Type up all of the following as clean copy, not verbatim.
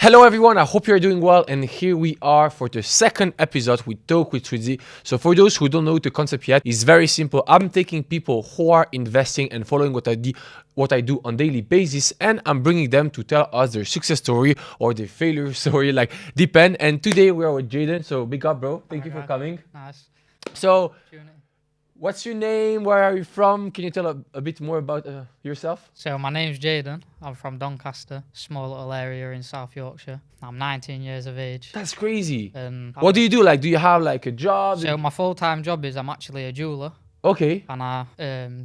Hello everyone, I hope you're doing well, and here we are for the second episode with Talk with Switzy. So for those who don't know the concept yet, it's very simple. I'm taking people who are investing and following what I do on daily basis, and I'm bringing them to tell us their success story or their failure story, like depend. And today we are with Jaden, so big up bro, thank you for coming. Nice. So what's your name, where are you from? Can you tell a bit more about yourself? So my name's Jaden. I'm from Doncaster, small little area in South Yorkshire. I'm 19 years of age. That's crazy. And What do you do? Like, do you have like a job? So my full-time job is I'm actually a jeweler, Okay, and I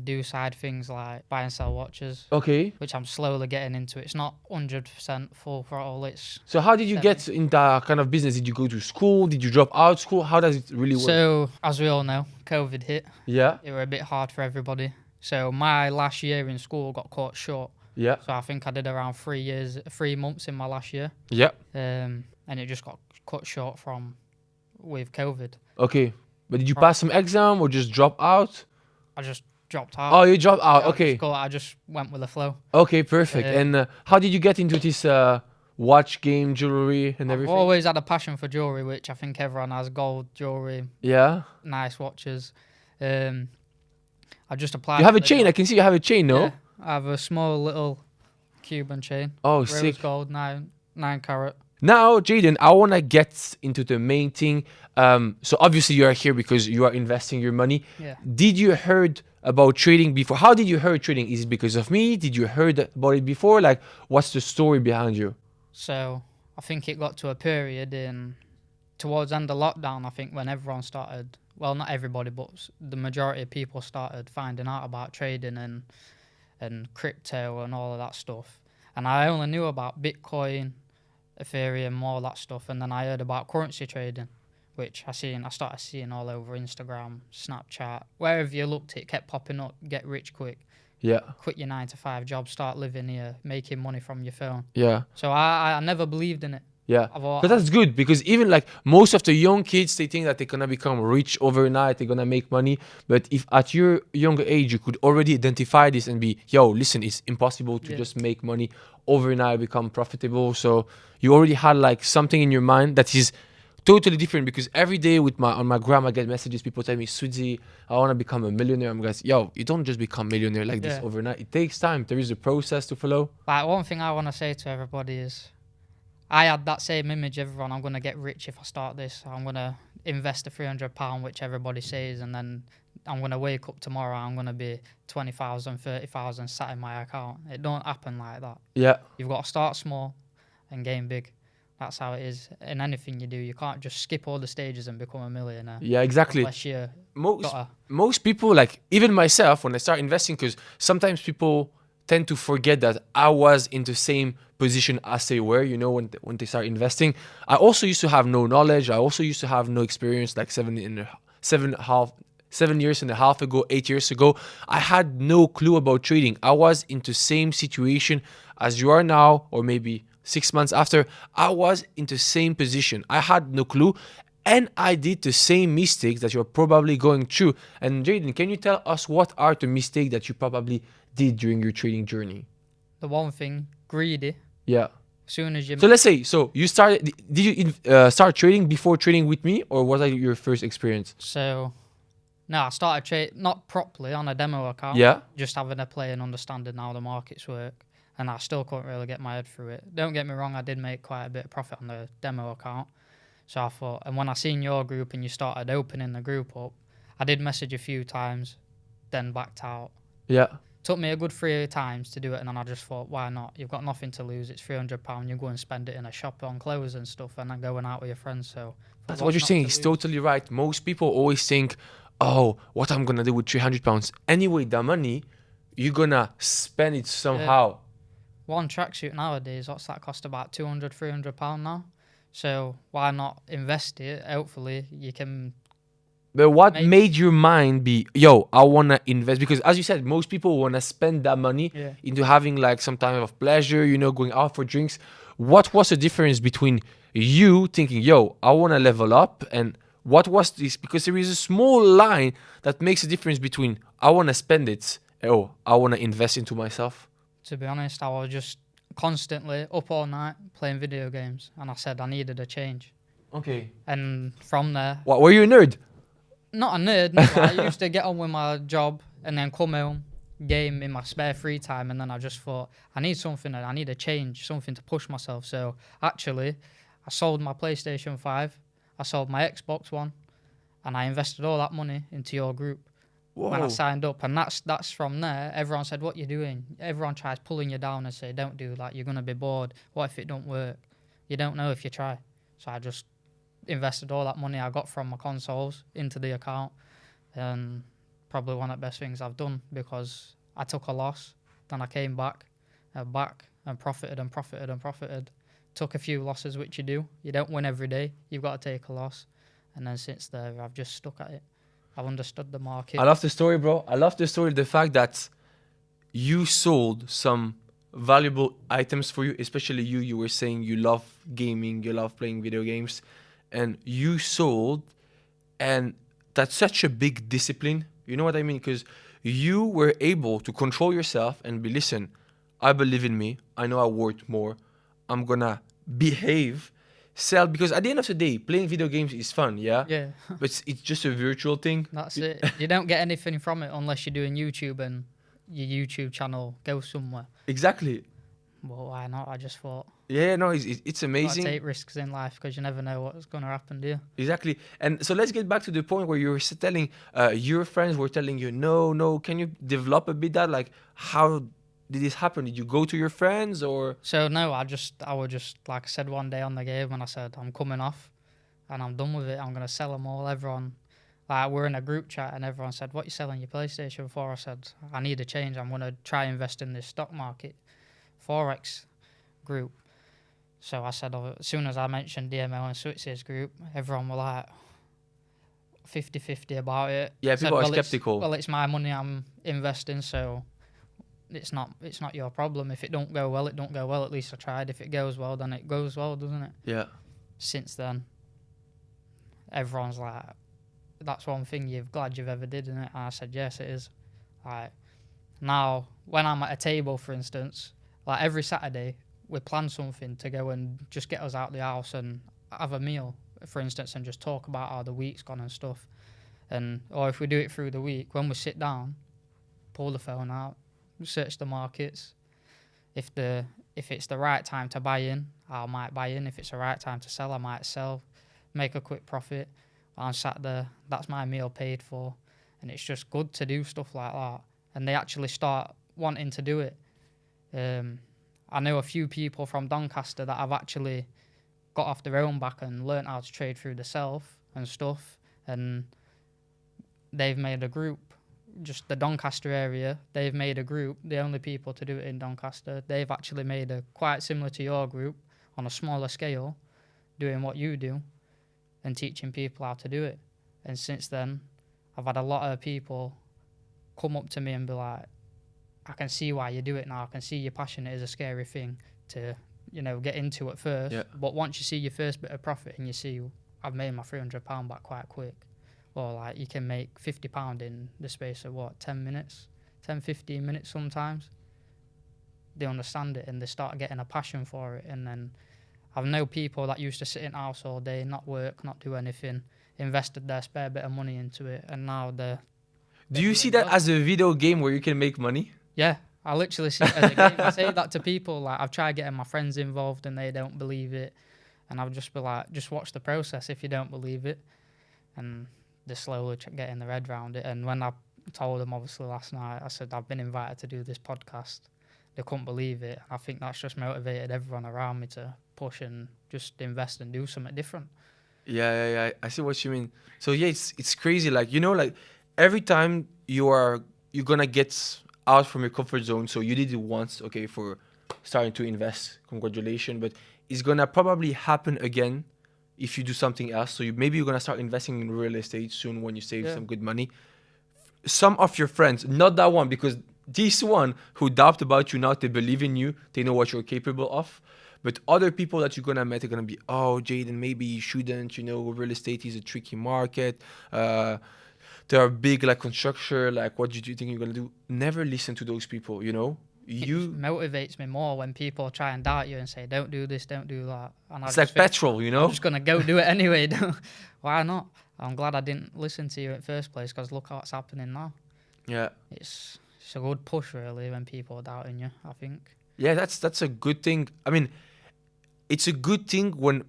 do side things like buy and sell watches, okay. which I'm slowly getting into. It's not 100% full throttle. It's So how did you get in that kind of business? Did you go to school? Did you drop out school? How does it really work? So as we all know, COVID hit. Yeah, It were a bit hard for everybody. So my last year in school got caught short. yeah, So I think I did around 3 months in my last year. yeah. And it just got cut short with COVID. Okay. But did you pass some exam or just drop out? I just dropped out. Oh, you dropped out. Yeah, Okay. I just went with the flow. Okay, perfect. And how did you get into this watch game, jewelry, and I've everything? always had a passion for jewelry, which I think everyone has: gold jewelry, Yeah. nice watches. I just applied. You have a for the chain. job. I can see you have a chain, no? Yeah, I have a small little Cuban chain. Oh, Rose sick. gold, 9 carat. Now, Jaden, I want to get into the main thing. So obviously you are here because you are investing your money. Yeah. Did you heard about trading before? How did you heard trading? Is it because of me? Did you heard about it before? Like, what's the story behind you? So I think it got to a period towards end of lockdown. I think when everyone started, well, not everybody, but the majority of people started finding out about trading and crypto and all of that stuff. And I only knew about Bitcoin, Ethereum, all that stuff. And then I heard about currency trading, which I started seeing all over Instagram, Snapchat, wherever you looked, it kept popping up. Get rich quick. Yeah, Quit your 9-to-5 job, start living here, making money from your phone. yeah, So I never believed in it. yeah. I've al- But that's good because even like most of the young kids, they think that they're gonna become rich overnight, they're gonna make money. But if at your younger age you could already identify this and be, yo, listen, it's impossible to Yeah. just make money overnight, become profitable. So you already had like something in your mind that is totally different, because every day on my gram I get messages, people tell me, Switzy, I want to become a millionaire. I'm guys, yo, you don't just become millionaire like this Yeah. overnight. It takes time. There is a process to follow. Like, one thing I want to say to everybody is, I had that same image, everyone, I'm going to get rich if I start this. I'm going to invest the £300, which everybody says, and then I'm going to wake up tomorrow, I'm going to be 20,000, 30,000 sat in my account. It don't happen like that. Yeah, You've got to start small and game big. That's how it is in anything you do. You can't just skip all the stages and become a millionaire. yeah, exactly. Unless you Most people, like even myself, when I start investing, because sometimes people tend to forget that I was in the same position as they were, you know, when they start investing. I also used to have no knowledge. I also used to have no experience, like 7.5 years ago, 8 years ago. I had no clue about trading. I was in the same situation as you are now, or maybe 6 months after. I was in the same position. I had no clue. And I did the same mistakes that you're probably going through. And Jaden, can you tell us what are the mistakes that you probably did during your trading journey? The one thing, greedy. Yeah. As soon as you So let's say, so you started, did you start trading before trading with me, or was that your first experience? So, no, I started trading, not properly, on a demo account. Yeah. Just having a play and understanding how the markets work. And I still couldn't really get my head through it. Don't get me wrong, I did make quite a bit of profit on the demo account. So I thought, and when I seen your group and you started opening the group up, I did message a few times, then backed out. Yeah. Took me a good 3 times to do it, and then I just thought, why not? You've got nothing to lose. It's £300. You go and spend it in a shop on clothes and stuff, and then going out with your friends. So That's what you're saying. It's totally right. Most people always think, oh, what I'm going to do with £300. Anyway, the money, you're going to spend it somehow. One tracksuit nowadays, what's that cost? About £200, £300 now. So why not invest it? Hopefully you can. But what made your mind be, yo, I want to invest? Because as you said, most people want to spend that money into having like some time of pleasure, you know, going out for drinks. What was the difference between you thinking, yo, I want to level up, and what was this? Because there is a small line that makes a difference between I want to spend it, oh, I want to invest into myself. To be honest, I was just constantly up all night playing video games, and I said I needed a change. Okay. And from there, What, were you a nerd? not a nerd, no, I used to get on with my job and then come home, game in my spare free time, and then I just thought, I need something, I need a change, something to push myself. So actually, I sold my PlayStation 5, I sold my Xbox One, and I invested all that money into your group when I Whoa. signed up. And that's from there. Everyone said, what you doing? Everyone tries pulling you down and say, don't do that, you're going to be bored. What if it don't work? You don't know if you try. So I just invested all that money I got from my consoles into the account, and probably one of the best things I've done, because I took a loss, then I came back and profited and profited and profited. Took a few losses, which you don't win every day, you've got to take a loss, and then since there I've just stuck at it. I've understood the market. I love the story, bro. I love the story. The fact that you sold some valuable items for you, especially you. You were saying you love gaming, you love playing video games, and you sold, and that's such a big discipline. You know what I mean? Because you were able to control yourself and be, listen, I believe in me. I know I worth more. I'm gonna behave, sell, because at the end of the day, playing video games is fun, yeah? Yeah. But it's just a virtual thing. That's it. You don't get anything from it unless you're doing YouTube and your YouTube channel goes somewhere. Exactly. Well, why not? I just thought, Yeah, no, it's gotta amazing. take risks in life, because you never know what's going to happen, do you? Exactly. And so let's get back to the point where you were telling your friends were telling you, no, can you develop a bit that? Like, how did this happen? Did you go to your friends or? So no, I was just, like I said one day on the game, and I said, I'm coming off and I'm done with it. I'm going to sell them all. Everyone, like, we're in a group chat and everyone said, what you selling your PlayStation for? I said, I need a change. I'm going to try invest in this stock market, Forex group. So I said, as soon as I mentioned DML and Switzy's group, everyone were like 50-50 about it. Yeah, Said, people are well, skeptical. Well, it's my money I'm investing, so it's not your problem. If it don't go well, it don't go well. At least I tried. If it goes well, then it goes well, doesn't it? Yeah. Since then, everyone's like, that's one thing you're glad you've ever did, isn't it? And I said, yes, it is. Like, now, when I'm at a table, for instance, like every Saturday, we plan something to go and just get us out the house and have a meal, for instance, and just talk about how the week's gone and stuff. And or if we do it through the week, when we sit down, pull the phone out, search the markets. If it's the right time to buy in, I might buy in. If it's the right time to sell, I might sell, make a quick profit. I'm sat there, that's my meal paid for. And it's just good to do stuff like that. And they actually start wanting to do it. I know a few people from Doncaster that have actually got off their own back and learnt how to trade through themselves and stuff. And they've made a group, just the Doncaster area, they've made a group, the only people to do it in Doncaster. They've actually made a quite similar to your group on a smaller scale, doing what you do and teaching people how to do it. And since then, I've had a lot of people come up to me and be like, I can see why you do it now. I can see your passion. It is a scary thing to, get into at first. Yeah. But once you see your first bit of profit and you see, I've made my £300 back quite quick. Or like you can make £50 in the space of 10 minutes, 10, 15 minutes sometimes. They understand it and they start getting a passion for it. And then I've known people that used to sit in house all day, not work, not do anything, invested their spare bit of money into it, and now they're... Do you see that as a video game where you can make money? Yeah, I literally see it as a game. I say that to people, like I've tried getting my friends involved and they don't believe it. And I'll just be like, just watch the process if you don't believe it. And they're slowly getting their head around it. And when I told them, obviously, last night, I said, I've been invited to do this podcast. They couldn't believe it. I think that's just motivated everyone around me to push and just invest and do something different. Yeah. I see what you mean. So yeah, it's crazy. Like, like every time you're gonna get out from your comfort zone. So you did it once, okay, for starting to invest. Congratulations. But it's gonna probably happen again if you do something else. So maybe you're gonna start investing in real estate soon when you save some good money. Some of your friends, not that one, because this one who doubt about you now, they believe in you, they know what you're capable of. But other people that you're gonna meet are gonna be, oh, Jaden, maybe you shouldn't. Real estate is a tricky market. There are big like construction. Like, what do you think you're gonna do? Never listen to those people. It just motivates me more when people try and doubt you and say, don't do this, don't do that. And It's like petrol, you know? I'm just going to go do it anyway. Why not? I'm glad I didn't listen to you at first place, because look what's happening now. Yeah. It's a good push, really, when people are doubting you, I think. Yeah, that's a good thing. I mean, it's a good thing when...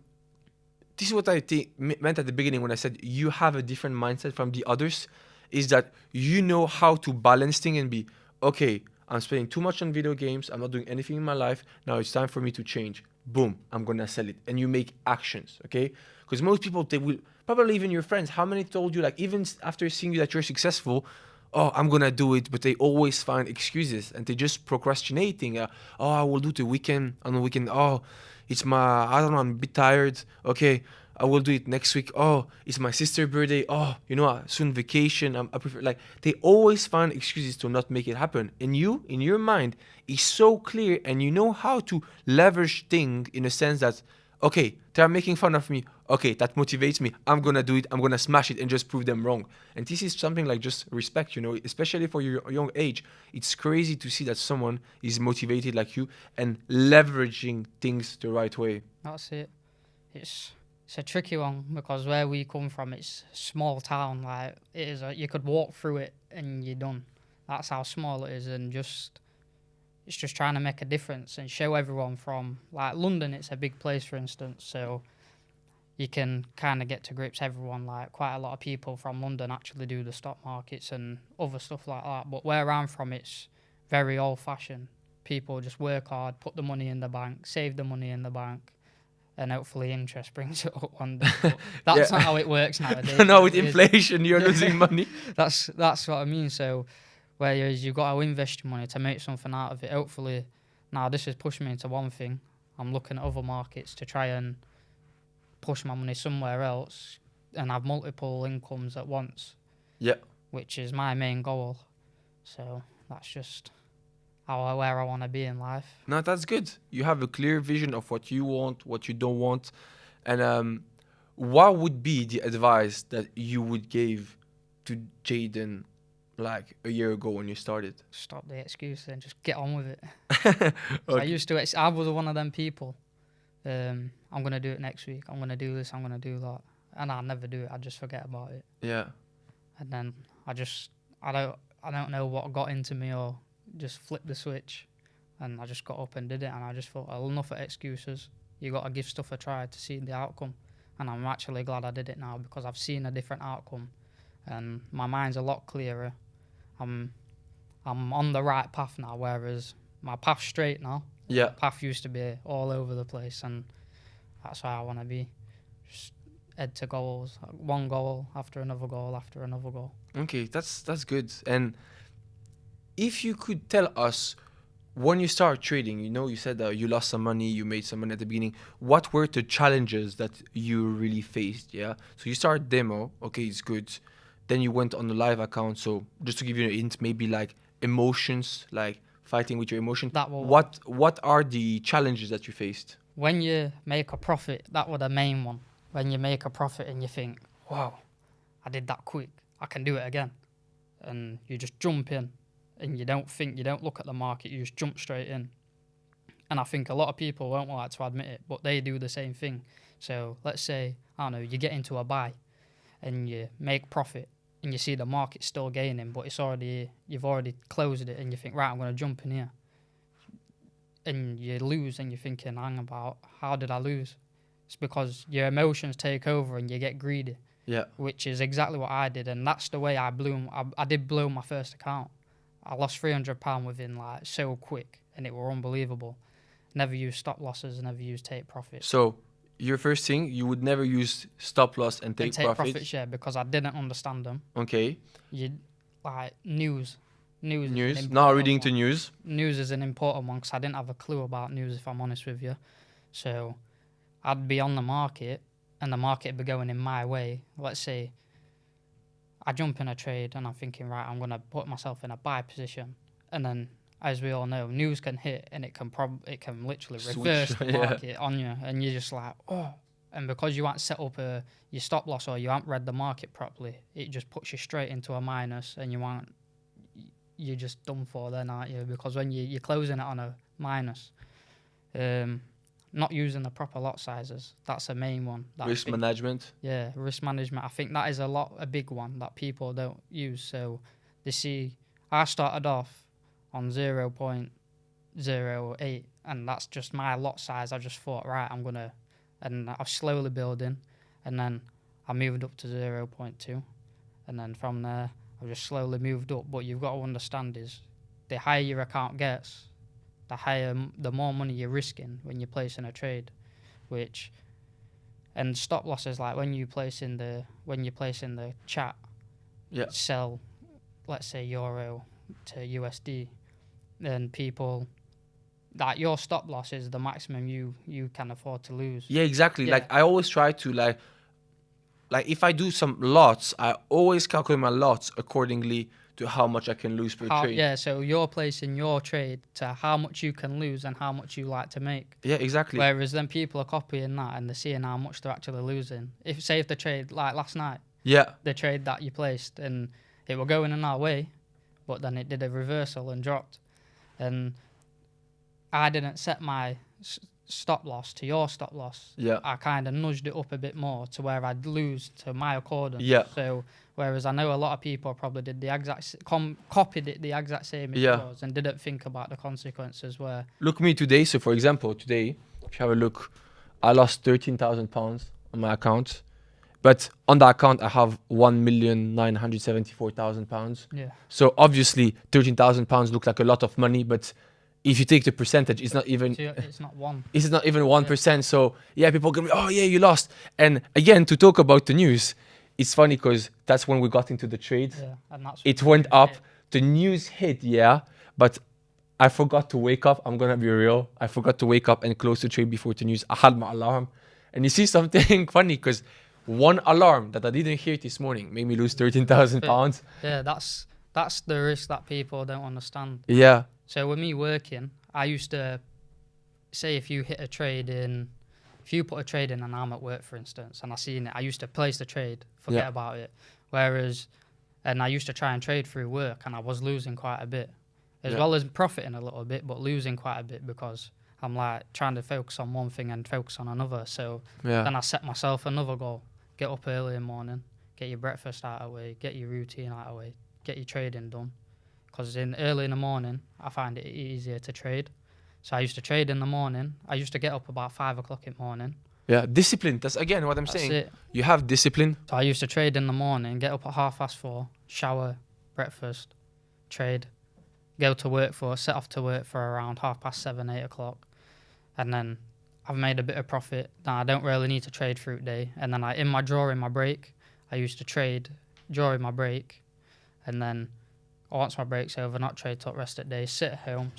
This is what I meant at the beginning when I said you have a different mindset from the others, is that you know how to balance things and be, okay, I'm spending too much on video games. I'm not doing anything in my life. Now it's time for me to change. Boom, I'm going to sell it. And you make actions, okay? Because most people, they will, probably even your friends, how many told you, like, even after seeing you that you're successful, oh, I'm going to do it, but they always find excuses and they just procrastinating. Oh, I will do it on the weekend. Oh, it's I don't know, I'm a bit tired. Okay, I will do it next week. Oh, it's my sister's birthday. Oh, soon vacation. I prefer, like, they always find excuses to not make it happen. And you, in your mind, is so clear and you know how to leverage things in a sense that, okay, they're making fun of me. Okay, that motivates me. I'm going to do it. I'm going to smash it and just prove them wrong. And this is something like just respect, especially for your young age. It's crazy to see that someone is motivated like you and leveraging things the right way. That's it. It's a tricky one, because where we come from, it's a small town. Like, it is you could walk through it and you're done. That's how small it is, and it's just trying to make a difference and show everyone from, like, London, it's a big place, for instance, so you can kind of get to grips everyone. Like, quite a lot of people from London actually do the stock markets and other stuff like that. But where I'm from, it's very old-fashioned. People just work hard, put the money in the bank, save the money in the bank, and hopefully interest brings it up one day. But that's not how it works nowadays. No, with inflation, you're losing money. That's what I mean. So, whereas you've got to invest your money to make something out of it. Hopefully, now this has pushed me into one thing. I'm looking at other markets to try and push my money somewhere else and have multiple incomes at once. Yeah. Which is my main goal. So that's just where I want to be in life. No, that's good. You have a clear vision of what you want, what you don't want. And what would be the advice that you would give to Jaden like a year ago when you started? Stop the excuses and just get on with it. Okay. I was one of them people. I'm going to do it next week. I'm going to do this. I'm going to do that. And I never do it. I just forget about it. Yeah. And then I don't know what got into me, or just flipped the switch, and I just got up and did it. And I just thought, well, enough of excuses. You got to give stuff a try to see the outcome. And I'm actually glad I did it now, because I've seen a different outcome, and my mind's a lot clearer. I'm on the right path now, whereas my path's straight now. Yeah. My path used to be all over the place, and that's where I want to be. Just head to goals, one goal after another goal after another goal. Okay, that's good. And if you could tell us, when you start trading, you said that you lost some money, you made some money at the beginning. What were the challenges that you really faced? Yeah. So you started demo. Okay, it's good. Then you went on the live account. So just to give you a hint, maybe like emotions, like fighting with your emotions. What are the challenges that you faced? When you make a profit, that was the main one. When you make a profit and you think, wow, I did that quick, I can do it again. And you just jump in, and you don't look at the market, you just jump straight in. And I think a lot of people won't like to admit it, but they do the same thing. So let's say, I don't know, you get into a buy and you make profit and you see the market still gaining, but you've already closed it, and you think, right, I'm going to jump in here. And you lose, and you're thinking, hang about, how did I lose? It's because your emotions take over and you get greedy. Yeah. Which is exactly what I did, and that's the way I did blow my first account. I lost £300 within like so quick, and it were unbelievable. Never use stop losses, never use take profits. So your first thing, you would never use stop loss and take profits? Yeah, because I didn't understand them. Okay. You like news. Now reading to news. News is an important one, because I didn't have a clue about news, if I'm honest with you. So I'd be on the market, and the market would be going in my way. Let's say I jump in a trade, and I'm thinking, right, I'm going to put myself in a buy position. And then, as we all know, news can hit, and it can literally reverse the market on you. And you're just like, oh. And because you haven't set up your stop loss, or you haven't read the market properly, it just puts you straight into a minus, and you're just done for then, aren't you? Because when you're closing it on a minus, not using the proper lot sizes, that's the main one. Risk management. Yeah, risk management. I think that is a big one that people don't use. So they see, I started off on 0.08, and that's just my lot size. I just thought, right, and I was slowly building, and then I moved up to 0.2, and then from there, I just slowly moved up. But you've got to understand is, the higher your account gets, the more money you're risking when you're placing a trade, and stop losses, like when you place in the chat, sell, let's say euro to USD, then people, that your stop loss is the maximum you can afford to lose. Yeah, exactly. Yeah. Like I always try to like if I do some lots, I always calculate my lots accordingly to how much I can lose per trade. Yeah, so you're placing your trade to how much you can lose and how much you like to make. Yeah, exactly. Whereas then people are copying that and they're seeing how much they're actually losing. If the trade, like last night, the trade that you placed, and it were going in our way, but then it did a reversal and dropped. And I didn't set my stop loss to your stop loss. Yeah. I kind of nudged it up a bit more to where I'd lose to my accordance. Yeah. So whereas I know a lot of people probably did the exact copied it the exact same as yours and didn't think about the consequences. Where look me today. So for example, today, if you have a look, I lost £13,000 on my account, but on the account I have £1,974,000. Yeah. So obviously £13,000 looks like a lot of money, but if you take the percentage, it's not even. It's not one. It's not even 1%. Yeah. So yeah, people can be, oh yeah, you lost. And again, to talk about the news, it's funny because that's when we got into the trade. Yeah, and that's it went up. The news hit, but I forgot to wake up. I'm gonna be real. I forgot to wake up and close the trade before the news. I had my alarm, and you see something funny because one alarm that I didn't hear this morning made me lose £13,000. Yeah, that's the risk that people don't understand. Yeah. So with me working, I used to say if you put a trade in and I'm at work, for instance, and I seen it, I used to place the trade, forget about it. And I used to try and trade through work, and I was losing quite a bit, as well as profiting a little bit, but losing quite a bit because I'm like trying to focus on one thing and focus on another. So then I set myself another goal: get up early in the morning, get your breakfast out of the way, get your routine out of the way, get your trading done. Because early in the morning, I find it easier to trade. So I used to trade in the morning. I used to get up about 5 o'clock in the morning. Yeah, discipline. That's again what I'm saying. It. You have discipline. So I used to trade in the morning, get up at 4:30, shower, breakfast, trade, set off to work for around 7:30, 8 o'clock. And then I've made a bit of profit. Now I don't really need to trade through the day. And then in my break, I used to trade during my break. And then once my break's over, not trade till rest at day, sit at home,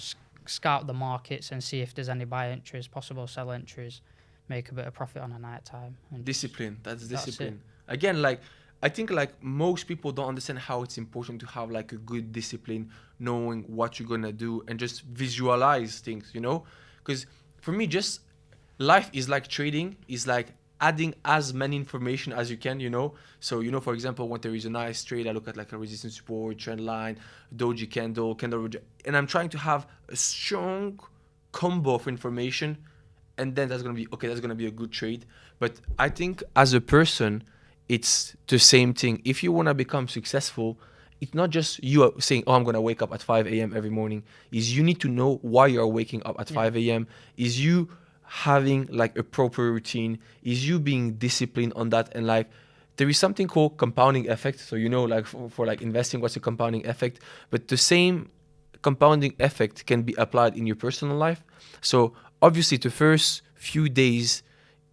scout the markets and see if there's any buy entries, possible sell entries, make a bit of profit on a night time. Discipline. That's discipline. Again, like I think like most people don't understand how it's important to have like a good discipline, knowing what you're gonna do and just visualize things, because for me, just life is like trading, is like adding as many information as you can, So, for example, when there is a nice trade, I look at like a resistance support, trend line, doji candle, and I'm trying to have a strong combo of information, and then that's going to be a good trade. But I think as a person, it's the same thing. If you want to become successful, it's not just you saying, oh, I'm going to wake up at 5 a.m. every morning. Is you need to know why you're waking up at 5 a.m. Is you having like a proper routine, is you being disciplined on that, and like there is something called compounding effect. So like for like investing, what's a compounding effect? But the same compounding effect can be applied in your personal life. So obviously the first few days,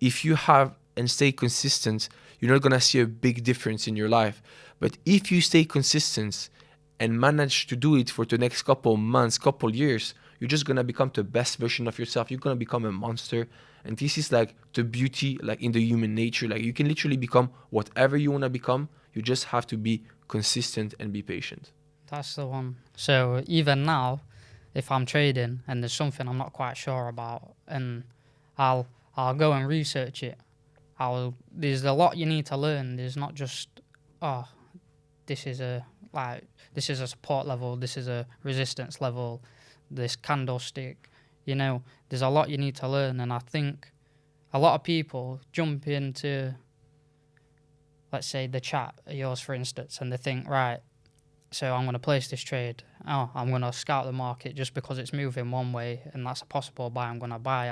if you have and stay consistent, you're not gonna see a big difference in your life. But if you stay consistent and manage to do it for the next couple months, couple years, you're just going to become the best version of yourself. You're going to become a monster. And this is like the beauty, like in the human nature. Like you can literally become whatever you want to become. You just have to be consistent and be patient. That's the one. So even now, if I'm trading and there's something I'm not quite sure about, and I'll go and research it. There's a lot you need to learn. There's not just, this is like this is a support level, this is a resistance level, this candlestick. You know, there's a lot you need to learn, and I think a lot of people jump into, let's say, the chat, yours for instance, and they think, right, so I'm going to place this trade. Oh, I'm going to scout the market just because it's moving one way and that's a possible buy. I'm going to buy.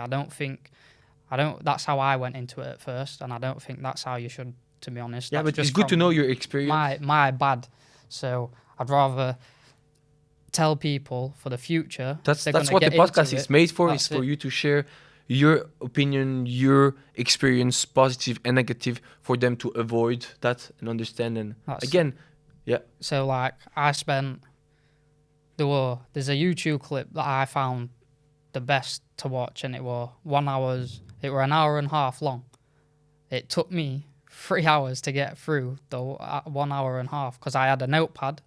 That's how I went into it at first, and I don't think that's how you should, to be honest. Yeah, That's but it's just good to from know your experience. my bad. So I'd rather tell people for the future. That's They're what the gonna get podcast into is it. made for. That's Is for it. you to share your opinion, your experience, positive and negative, for them to avoid that and understand. And That's again, yeah, So like there's a YouTube clip that I found the best to watch, and it were an hour and a half long. It took me 3 hours to get through the 1 hour and a half because I had a notepad.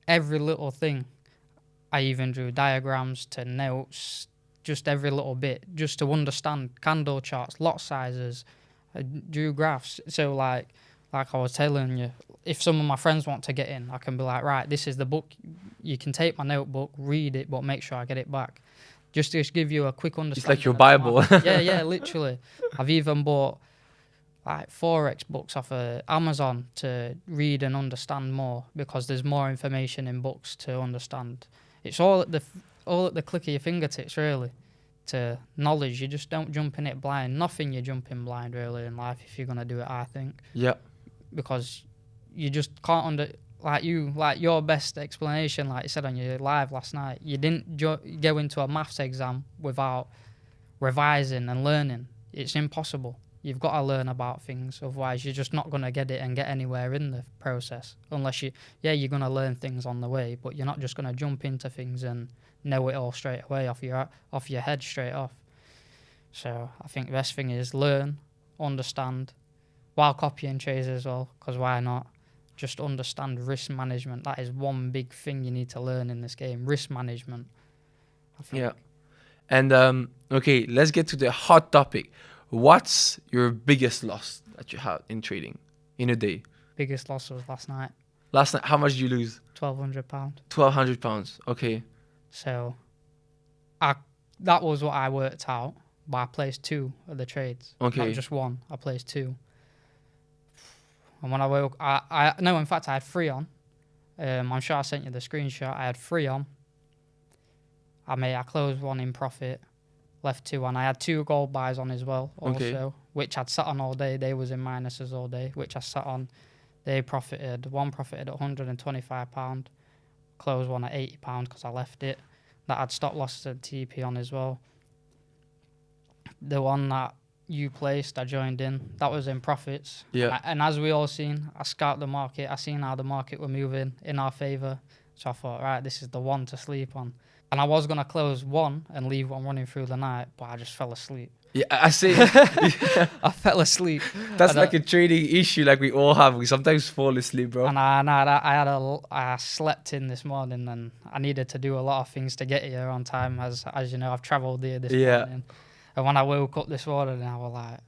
Every little thing, I even drew diagrams to notes, just every little bit, just to understand candle charts, lot sizes. I drew graphs. So like I was telling you, if some of my friends want to get in, I can be like, right, this is the book. You can take my notebook, read it, but make sure I get it back. Just to give you a quick understanding. it's like your of the Bible. market. Yeah, literally. I've even bought like Forex books off of Amazon to read and understand more, because there's more information in books to understand. It's all at the click of your fingertips, really. To knowledge, you just don't jump in it blind. Nothing you jump in blind, really, in life, if you're gonna do it, I think. Yeah, Because you just can't like your best explanation, like you said on your live last night, you didn't go into a maths exam without revising and learning. It's impossible. You've got to learn about things, otherwise you're just not going to get it and get anywhere in the process. Unless you're going to learn things on the way, but you're not just going to jump into things and know it all straight away off your head straight off. So I think the best thing is learn, understand, while copying trades as well, because why not? Just understand risk management. That is one big thing you need to learn in this game, risk management, I think. yeah. And okay, let's get to the hot topic. What's your biggest loss that you had in trading in a day? Biggest loss was last night, Last night, how much did you lose? £1,200. £1,200. Okay. So that was what I worked out, but I placed 2 of the trades. Okay. Not just one, I placed 2. And when I woke, I no, in fact, I had 3 on. I'm sure I sent you the screenshot. I had 3 on. I closed 1 in profit, left 2 on. I had 2 gold buys on as well, also, Okay. which I'd sat on all day. They was in minuses all day, which I sat on. They profited. One profited at £125. Closed one at £80 because I left it. That had stop losses at TP on as well. The one that you placed, I joined in. That was in profits. Yeah. And as we all seen, I scouted the market. I seen how the market were moving in our favour. So I thought, right, this is the one to sleep on. And I was going to close 1 and leave 1 running through the night, but I just fell asleep. Yeah, I say I fell asleep. that's And like a trading issue, like we all have. We sometimes fall asleep, bro. And I slept in this morning, and I needed to do a lot of things to get here on time. As you know, I've travelled here this morning. And when I woke up this morning, I was like,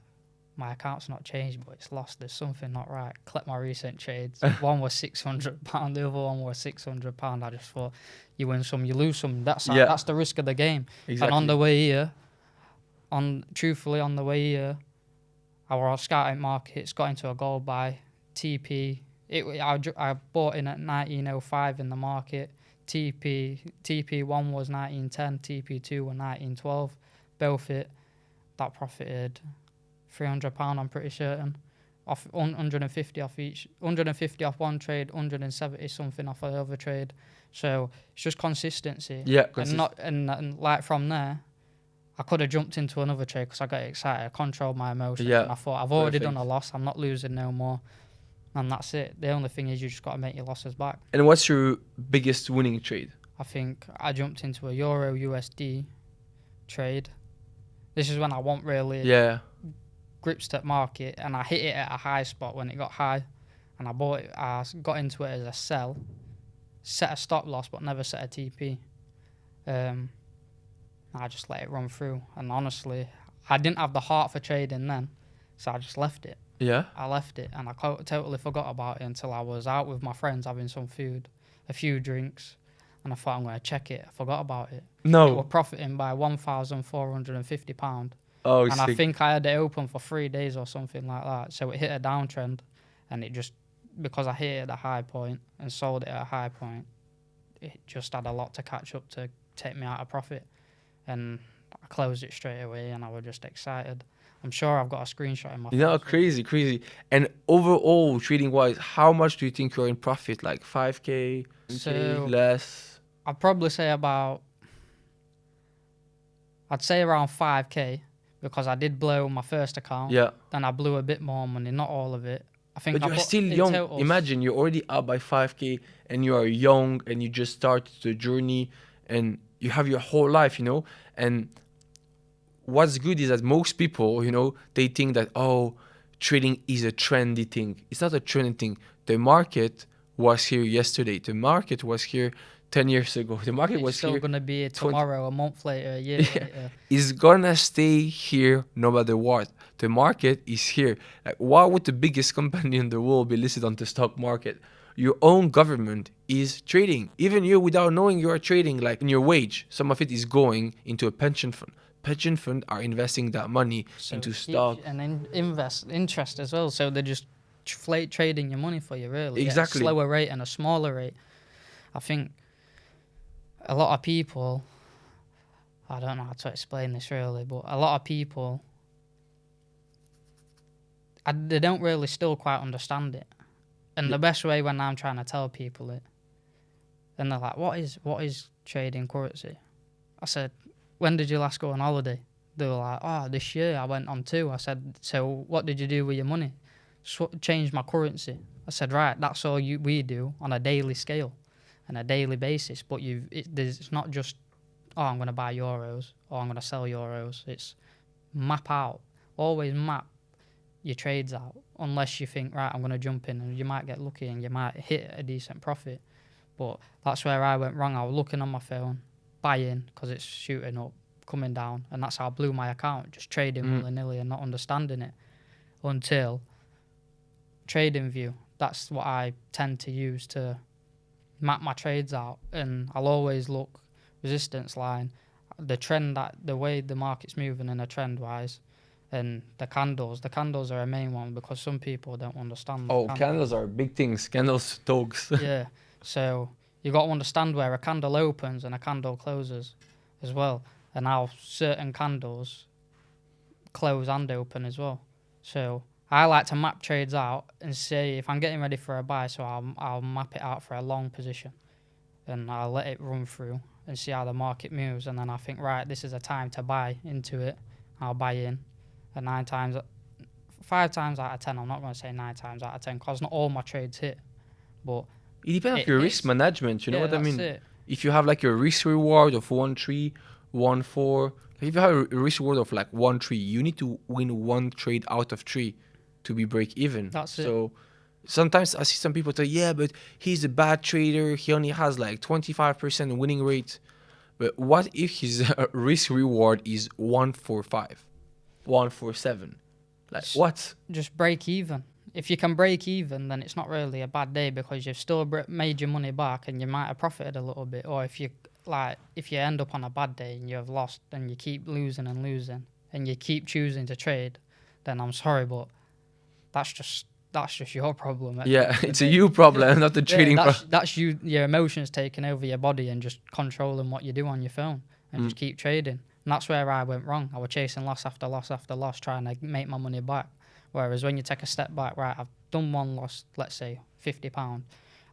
my account's not changed, but it's lost. There's something not right. Click my recent trades. One was £600, the other one was £600. I just thought, you win some, you lose some. That's the risk of the game. Exactly. And on the way here, on the way here, I was scouting markets, got into a gold buy, TP. I bought in at 1905 in the market. TP1 was 1910, TP2 was 1912. Both hit. That profited £300, I'm pretty certain. Off 150 off each, 150 off one trade, 170 something off the other trade. So it's just consistency. Yeah, and like from there, I could have jumped into another trade because I got excited. I controlled my emotions. Yeah, And I thought, I've already perfect. done a loss. I'm not losing no more. And that's it. The only thing is you just got to make your losses back. And what's your biggest winning trade? I think I jumped into a Euro USD trade. This is when I want really gripped at market, and I hit it at a high spot when it got high, and I bought it. I got into it as a sell, set a stop loss, but never set a TP. I just let it run through, and honestly, I didn't have the heart for trading then, so I just left it. Yeah. I left it and I totally forgot about it until I was out with my friends having some food, a few drinks, and I thought I'm going to check it. I forgot about it. It No. was profiting by £1,450. Oh, And I sick. think I had it open for 3 days or something like that. So it hit a downtrend, and it just, because I hit it at a high point and sold it at a high point, it just had a lot to catch up to take me out of profit. And I closed it straight away, and I was just excited. I'm sure I've got a screenshot in my You know, phone. crazy. And overall, trading wise, how much do you think you're in profit? Like 5K, 10K, So less? I'd probably say I'd say around 5K, because I did blow my first account. Yeah. Then I blew a bit more money, not all of it. I think But I you're put still in young. total Imagine you're already up by 5K and you are young and you just started the journey and you have your whole life, you know? And what's good is that most people, you know, they think that, oh, trading is a trendy thing. It's not a trendy thing. The market was here yesterday. The market was here 10 years ago. The market it's was still here going to be here 20. tomorrow, a month later, a year Yeah. later. It's gonna stay here no matter what. The market is here. Like, why would the biggest company in the world be listed on the stock market? Your own government is trading. Even you, without knowing, you are trading. Like in your wage, some of it is going into a pension fund. Pension fund are investing that money So into keep stock. and invest interest as well. So they're just trading your money for you, really, at a Exactly. slower rate and a smaller rate. I think a lot of people, I don't know how to explain this really, but a lot of people, they don't really still quite understand it. And Yeah. the best way when I'm trying to tell people it, and they're like, what is trading currency? I said, when did you last go on holiday? They were like, oh, this year I went on 2. I said, so what did you do with your money? Changed my currency. I said, right, that's all we do on a daily scale, on a daily basis. But it's not just, oh, I'm going to buy euros or I'm going to sell euros. It's map out. Always map your trades out, unless you think, right, I'm going to jump in, and you might get lucky and you might hit a decent profit. But that's where I went wrong. I was looking on my phone, buying because it's shooting up, coming down, and that's how I blew my account, just trading willy-nilly and not understanding it until trading view. That's what I tend to use to map my trades out, and I'll always look resistance line, the trend, that the way the market's moving in a trend wise, and the candles. The candles are a main one because some people don't understand. Oh, candles are big things. Candles, dogs. Yeah, so you got to understand where a candle opens and a candle closes as well, and how certain candles close and open as well. So I like to map trades out and say if I'm getting ready for a buy, so I'll map it out for a long position, and I'll let it run through and see how the market moves, and then I think, right, this is a time to buy into it. I'll buy in, and 5 times out of 10, I'm not going to say 9 times out of 10 because not all my trades hit, but It depends on your risk management. You know what I mean? It. If you have like a risk reward of 1-3, 1-4, if you have a risk reward of like 1-3, you need to win 1 trade out of 3 to be break even. That's it. So sometimes I see some people say, yeah, but he's a bad trader. He only has like 25% winning rate. But what if his risk reward is 145, 147? Like what? Just break even. If you can break even, then it's not really a bad day because you've still made your money back and you might have profited a little bit. Or if you end up on a bad day and you've lost and you keep losing and you keep choosing to trade, then I'm sorry, but that's just your problem. Yeah, it's a you problem, not the trading problem. That's your emotions taking over your body and just controlling what you do on your phone and just keep trading. And that's where I went wrong. I was chasing loss after loss after loss, trying to make my money back. Whereas when you take a step back, right, I've done one loss, let's say £50.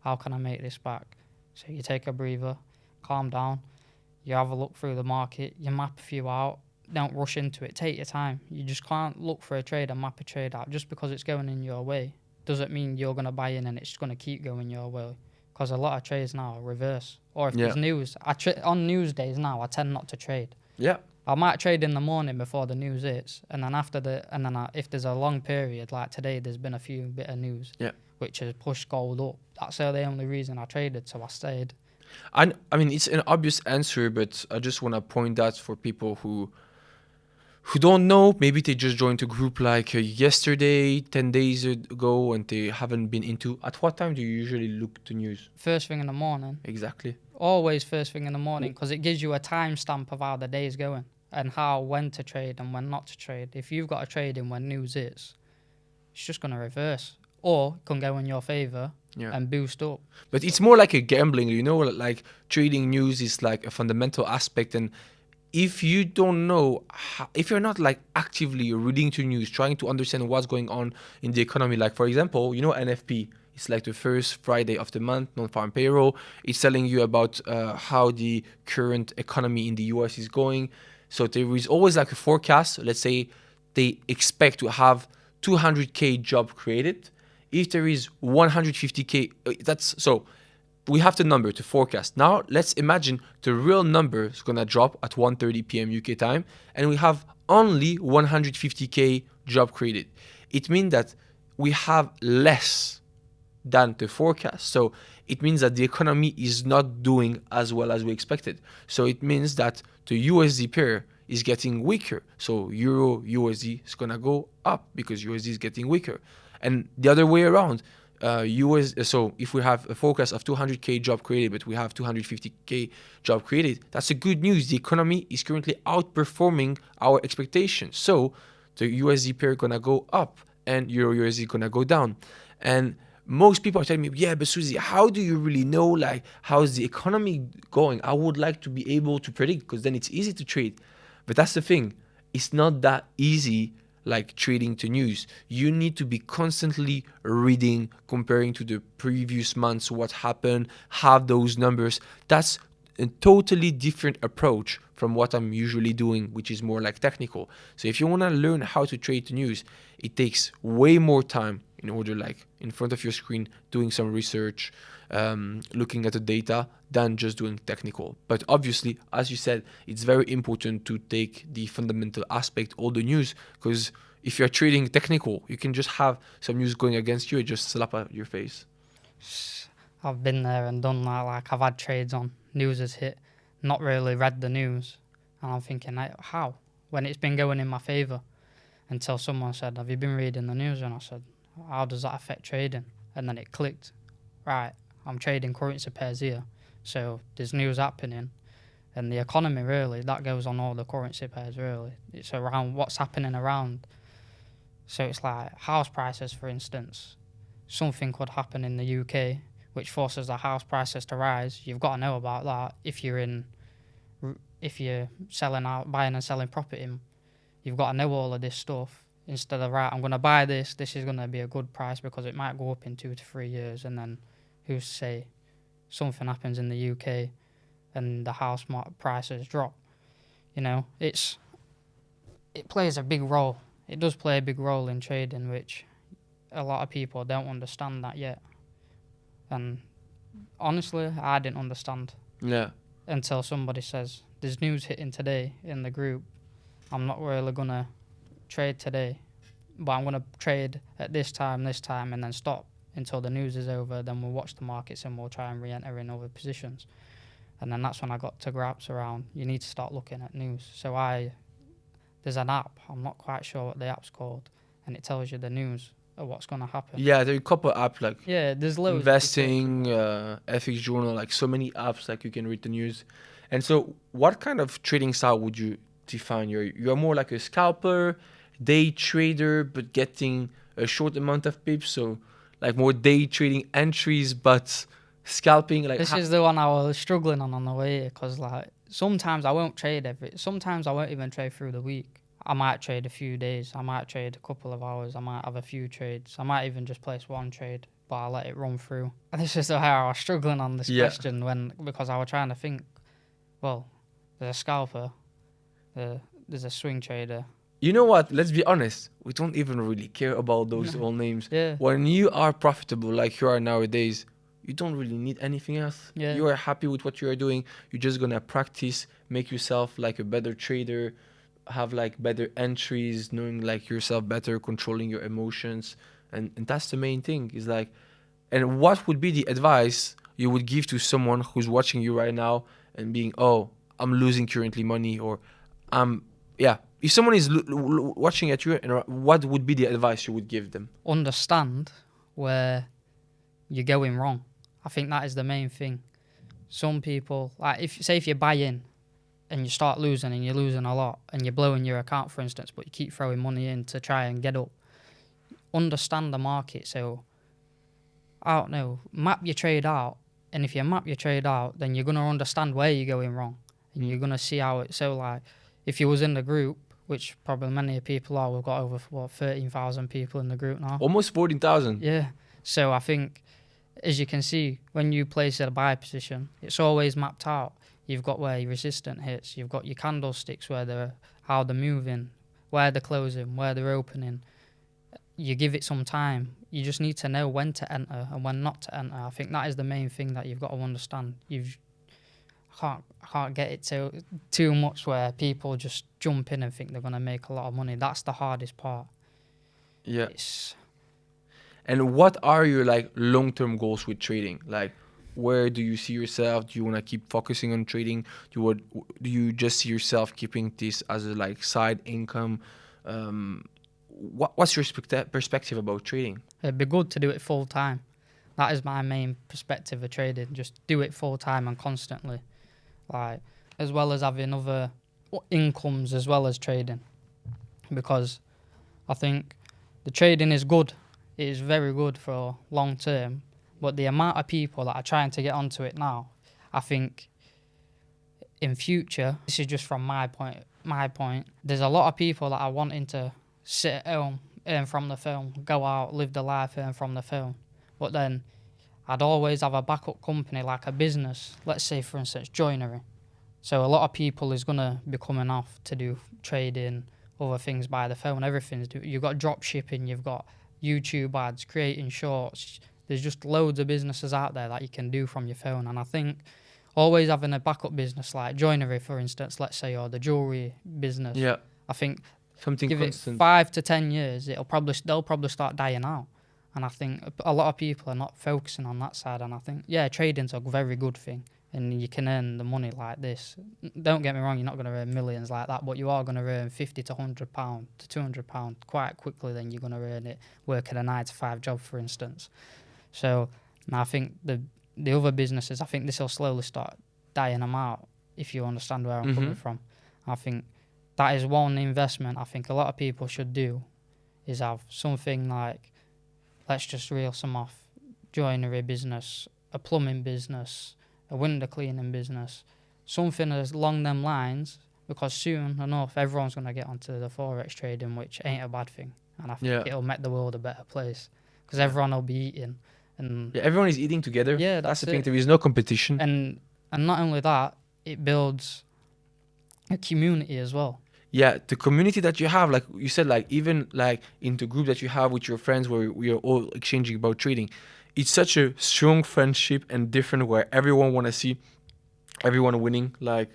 How can I make this back? So you take a breather, calm down, you have a look through the market, you map a few out. Don't rush into it. Take your time. You just can't look for a trade and map a trade out. Just because it's going in your way doesn't mean you're going to buy in and it's going to keep going your way. Because a lot of trades now are reverse. Or if there's news, on news days now, I tend not to trade. Yeah. I might trade in the morning before the news hits, and then if there's a long period like today, there's been a few bit of news, which has pushed gold up. That's the only reason I traded, so I stayed. I mean, it's an obvious answer, but I just want to point out for people who who don't know, maybe they just joined a group like yesterday, 10 days ago, and they haven't been into. At what time do you usually look to news? First thing in the morning. Exactly. Always first thing in the morning, because it gives you a timestamp of how the day is going and when to trade and when not to trade. If you've got a trade in when news is, it's just going to reverse. Or it can go in your favour and boost up. But it's more like a gambling, like trading news is like a fundamental aspect. And if you don't know, if you're not like actively reading to news, trying to understand what's going on in the economy, like for example, NFP, it's like the first Friday of the month, non-farm payroll. It's telling you about how the current economy in the US is going. So there is always like a forecast. Let's say they expect to have 200K job created. If there is 150K, we have the number to forecast. Now let's imagine the real number is gonna drop at 1:30 p.m. UK time, and we have only 150K job created. It means that we have less than the forecast. So it means that the economy is not doing as well as we expected. So it means that the USD pair is getting weaker. So Euro USD is gonna go up because USD is getting weaker. And the other way around, so if we have a forecast of 200K job created, but we have 250K job created, that's a good news. The economy is currently outperforming our expectations. So the USD pair gonna go up and Euro USD gonna go down. And most people are telling me, yeah, but Switzy, how do you really know, like, how's the economy going? I would like to be able to predict because then it's easy to trade. But that's the thing. It's not that easy like trading to news. You need to be constantly reading, comparing to the previous months, what happened, have those numbers. That's a totally different approach from what I'm usually doing, which is more like technical. So if you want to learn how to trade the news, it takes way more time in order, like in front of your screen, doing some research, looking at the data than just doing technical. But obviously, as you said, it's very important to take the fundamental aspect, all the news, because if you're trading technical, you can just have some news going against you and just slap at your face. I've been there and done that. Like I've had trades on, news has hit, not really read the news, and I'm thinking, how? When it's been going in my favour, until someone said, have you been reading the news? And I said, how does that affect trading? And then it clicked. Right, I'm trading currency pairs here, so there's news happening, and the economy really, that goes on all the currency pairs really. It's around what's happening around. So it's like house prices, for instance. Something could happen in the UK which forces the house prices to rise. You've got to know about that if you're buying and selling property. You've got to know all of this stuff. Instead of, right, I'm going to buy this is going to be a good price because it might go up in 2 to 3 years, and then who's to say something happens in the UK and the house prices drop. It plays a big role. It does play a big role in trading, which a lot of people don't understand that yet. And honestly, I didn't understand. Yeah. Until somebody says, there's news hitting today in the group. I'm not really going to trade today, but I'm going to trade at this time, and then stop until the news is over. Then we'll watch the markets and we'll try and re-enter in other positions. And then that's when I got to grasp around, you need to start looking at news. So there's an app, I'm not quite sure what the app's called, and it tells you the news of what's going to happen. Yeah, there are a couple of apps like there's loads. Investing, FX Journal, like so many apps like you can read the news. And so what kind of trading style would you define? You're more like a scalper, day trader, but getting a short amount of pips, so like more day trading entries, but scalping. Like this is the one I was struggling on the way here, because like sometimes I won't trade sometimes I won't even trade through the week. I might trade a few days, I might trade a couple of hours, I might have a few trades, I might even just place one trade, but I'll let it run through. And this is how I was struggling on this question because I was trying to think, well, there's a scalper, there's a swing trader. You know what? Let's be honest. We don't even really care about those old names. Yeah. When you are profitable like you are nowadays, you don't really need anything else. Yeah. You are happy with what you are doing. You're just going to practice, make yourself like a better trader, have like better entries, knowing like yourself better, controlling your emotions. And that's the main thing is like, and what would be the advice you would give to someone who's watching you right now and being, oh, I'm losing currently money, or I'm yeah, if someone is watching at you, and what would be the advice you would give them? Understand where you're going wrong. I think that is the main thing. Some people, like if you buy in and you start losing and you're losing a lot and you're blowing your account, for instance, but you keep throwing money in to try and get up, understand the market. So, I don't know, map your trade out. And if you map your trade out, then you're going to understand where you're going wrong. And you're going to see how it, so like, if you was in the group, which probably many people are, we've got over, 13,000 people in the group now. Almost 14,000. Yeah. So I think, as you can see, when you place a buy position, it's always mapped out. You've got where your resistant hits. You've got your candlesticks, how they're moving, where they're closing, where they're opening. You give it some time. You just need to know when to enter and when not to enter. I think that is the main thing that you've got to understand. I can't get it too much where people just jump in and think they're going to make a lot of money. That's the hardest part. Yeah. And what are your like long-term goals with trading? Like, where do you see yourself? Do you want to keep focusing on trading? Do you just see yourself keeping this as a like side income? What's your perspective about trading? It'd be good to do it full time. That is my main perspective of trading. Just do it full time and constantly, like as well as having other incomes as well as trading, because I think the trading is good. It is very good for long term, but the amount of people that are trying to get onto it now, I think in future, this is just from my point, there's a lot of people that are wanting to sit at home, earn from the phone, go out, live the life, earn from the phone. But then I'd always have a backup company, like a business, let's say for instance joinery. So a lot of people is going to be coming off to do trading, other things by the phone, everything's you've got drop shipping, you've got YouTube ads, creating shorts. There's just loads of businesses out there that you can do from your phone. And I think always having a backup business like joinery, for instance, let's say, or the jewelry business. Yeah. I think something give constant. it 5 to 10 years, they'll probably start dying out. And I think a lot of people are not focusing on that side. And I think, yeah, trading's a very good thing. And you can earn the money like this. Don't get me wrong, you're not going to earn millions like that, but you are going to earn £50 to £100 to £200 quite quickly than you're going to earn it working a 9-to-5 job, for instance. So I think the other businesses, I think this will slowly start dying them out, if you understand where I'm coming from. I think that is one investment I think a lot of people should do, is have something like, let's just reel some off, joinery business, a plumbing business, a window cleaning business, something along them lines, because soon enough everyone's going to get onto the Forex trading, which ain't a bad thing. And I think it'll make the world a better place, because everyone will be eating. And everyone is eating together. Yeah, that's the thing. There is no competition. And not only that, it builds a community as well. Yeah, the community that you have, like you said, like even like in the group that you have with your friends where we are all exchanging about trading, it's such a strong friendship and different, where everyone want to see everyone winning. Like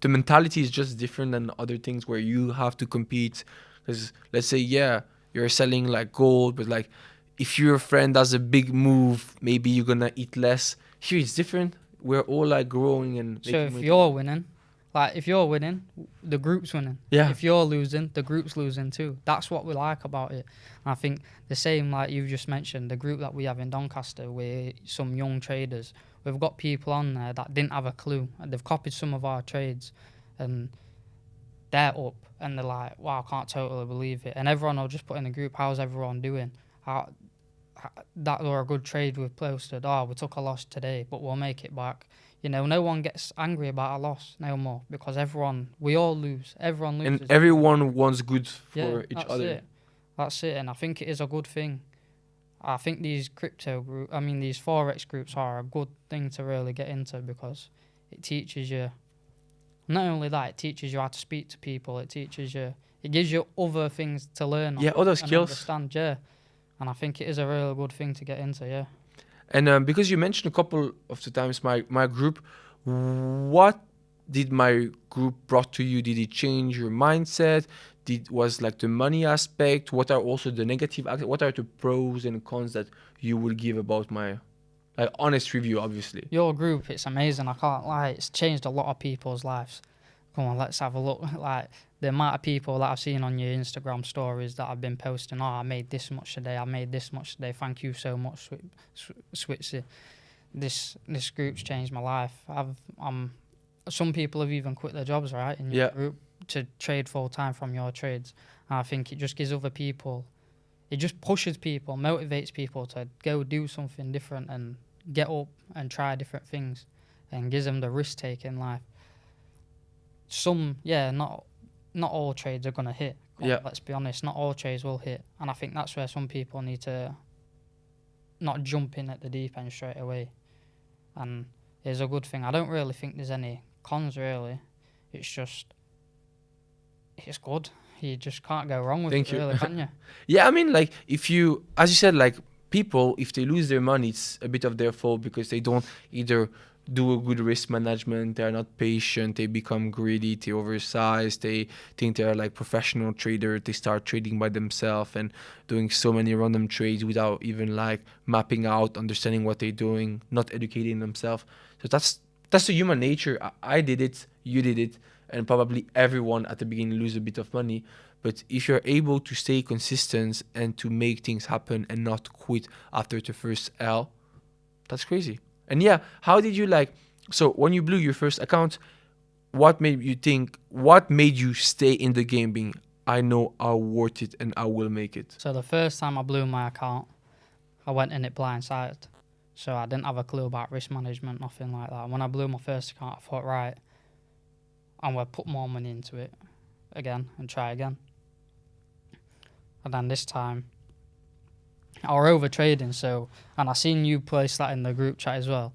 the mentality is just different than other things where you have to compete. Because let's say, yeah, you're selling like gold, but like if your friend does a big move, maybe you're going to eat less. Here it's different. We're all like growing and so if you're winning, the group's winning. Yeah. If you're losing, the group's losing too. That's what we like about it. And I think the same, like you've just mentioned, the group that we have in Doncaster with some young traders, we've got people on there that didn't have a clue, and they've copied some of our trades, and they're up, and they're like, wow, I can't totally believe it. And everyone will just put in the group, how's everyone doing? That were a good trade we've posted. Oh, we took a loss today, but we'll make it back. You know, no one gets angry about a loss no more, because we all lose. Everyone loses. And everyone wants good for each other. That's it. And I think it is a good thing. I think these these Forex groups are a good thing to really get into, because it teaches you, not only that, it teaches you how to speak to people. It gives you other things to learn. Yeah, other skills. Understand, yeah. And I think it is a really good thing to get into, yeah. And because you mentioned a couple of the times my group, what did my group brought to you? Did it change your mindset? Was like the money aspect? What are also the negative aspects? What are the pros and cons that you will give about my honest review, obviously? Your group, it's amazing. I can't lie. It's changed a lot of people's lives. come on, let's have a look. Like the amount of people that I've seen on your Instagram stories that I've been posting, oh, I made this much today, I made this much today, thank you so much, Switzy. This group's changed my life. Some people have even quit their jobs, right, in your group to trade full time from your trades. And I think it just gives other people, it just pushes people, motivates people to go do something different and get up and try different things, and gives them the risk take in life. Not all trades are gonna hit. Let's be honest, not all trades will hit, and I think that's where some people need to not jump in at the deep end straight away. And it's a good thing. I don't really think there's any cons really. It's just, it's good. You just can't go wrong with it, really, can you? Yeah, I mean, like, if you, as you said, like, people, if they lose their money, it's a bit of their fault because they don't either do a good risk management, they're not patient, they become greedy, they oversize, they think they're like professional trader, they start trading by themselves and doing so many random trades without even like mapping out, understanding what they're doing, not educating themselves. So that's the human nature. I did it, you did it, and probably everyone at the beginning lose a bit of money. But if you're able to stay consistent and to make things happen and not quit after the first L, that's crazy. And yeah, how did you like, so when you blew your first account, what made you stay in the game being, I know I'm worth it and I will make it? So the first time I blew my account, I went in it blindsided. So I didn't have a clue about risk management, nothing like that. When I blew my first account, I thought, right, I'm going to put more money into it again and try again. And then this time, I were over trading, and I seen you place that in the group chat as well.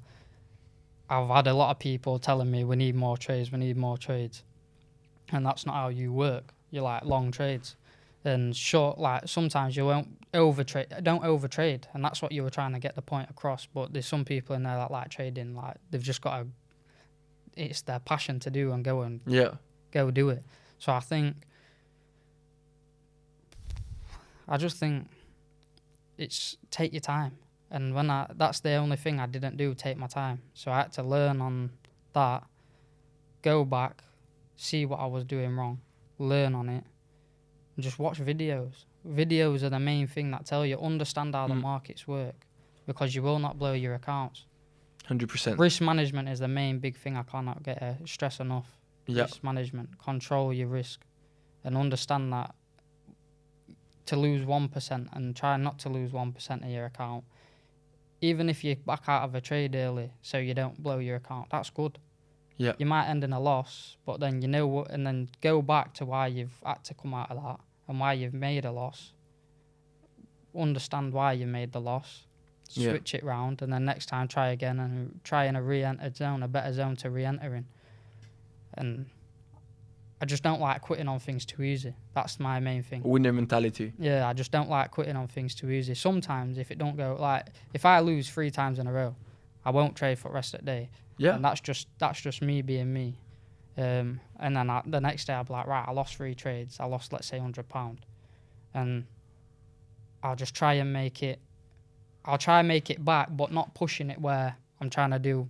I've had a lot of people telling me we need more trades. And that's not how you work. You like long trades. And short, like sometimes you won't overtrade, don't overtrade. And that's what you were trying to get the point across. But there's some people in there that like trading, like they've just got it's their passion to do and go do it. So I just think it's take your time. And that's the only thing I didn't do, take my time. So I had to learn on that, go back, see what I was doing wrong, learn on it, and just watch videos. Videos are the main thing that tell you, understand how the markets work, because you will not blow your accounts. 100%. Risk management is the main big thing I cannot stress enough. Risk management, control your risk, and understand that to lose 1% and try not to lose 1% of your account. Even if you back out of a trade early so you don't blow your account, that's good. Yeah. You might end in a loss, but then you know what, and then go back to why you've had to come out of that and why you've made a loss. Understand why you made the loss. Switch it round, and then next time try again and try in a re-entered zone, a better zone to re-enter in. And I just don't like quitting on things too easy. That's my main thing. Winner mentality. Yeah, I just don't like quitting on things too easy. Sometimes if it don't go, like if I lose 3 times in a row, I won't trade for the rest of the day. Yeah. And that's just me being me. And then the next day I'll be like, right, I lost 3 trades. I lost, let's say, £100. And I'll just try and make it. I'll try and make it back, but not pushing it where I'm trying to do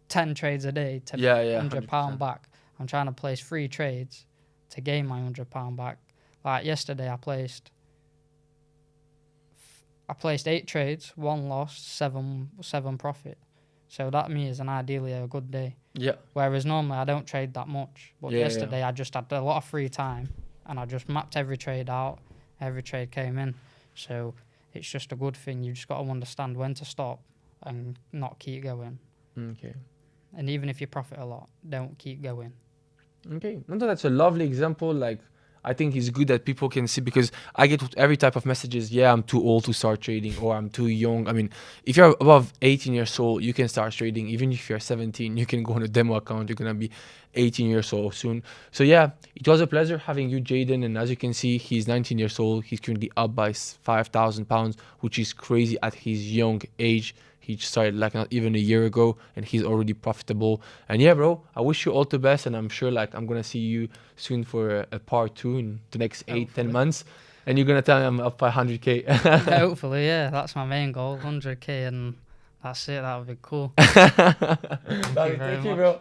10 trades a day to make £100 back. I'm trying to place 3 trades to gain my £100 back. Like yesterday, I placed 8 trades, 1 loss, 7 profit. So that me is ideally a good day. Yeah. Whereas normally I don't trade that much. But yesterday I just had a lot of free time and I just mapped every trade out. Every trade came in. So it's just a good thing. You just got to understand when to stop and not keep going. Okay. And even if you profit a lot, don't keep going. Okay. No, that's a lovely example. Like, I think it's good that people can see, because I get every type of messages. Yeah, I'm too old to start trading, or I'm too young. I mean, if you're above 18 years old, you can start trading. Even if you're 17, you can go on a demo account. You're going to be 18 years old soon. So yeah, it was a pleasure having you, Jaden. And as you can see, he's 19 years old. He's currently up by £5,000, which is crazy at his young age. He started like not even a year ago, and he's already profitable. And yeah, bro, I wish you all the best, and I'm sure like I'm gonna see you soon for a part 2 in the next 8-10 months, and you're gonna tell me I'm up by 100k. Hopefully, yeah, that's my main goal, 100k, and that's it. That would be cool. Thank you very much. Bro.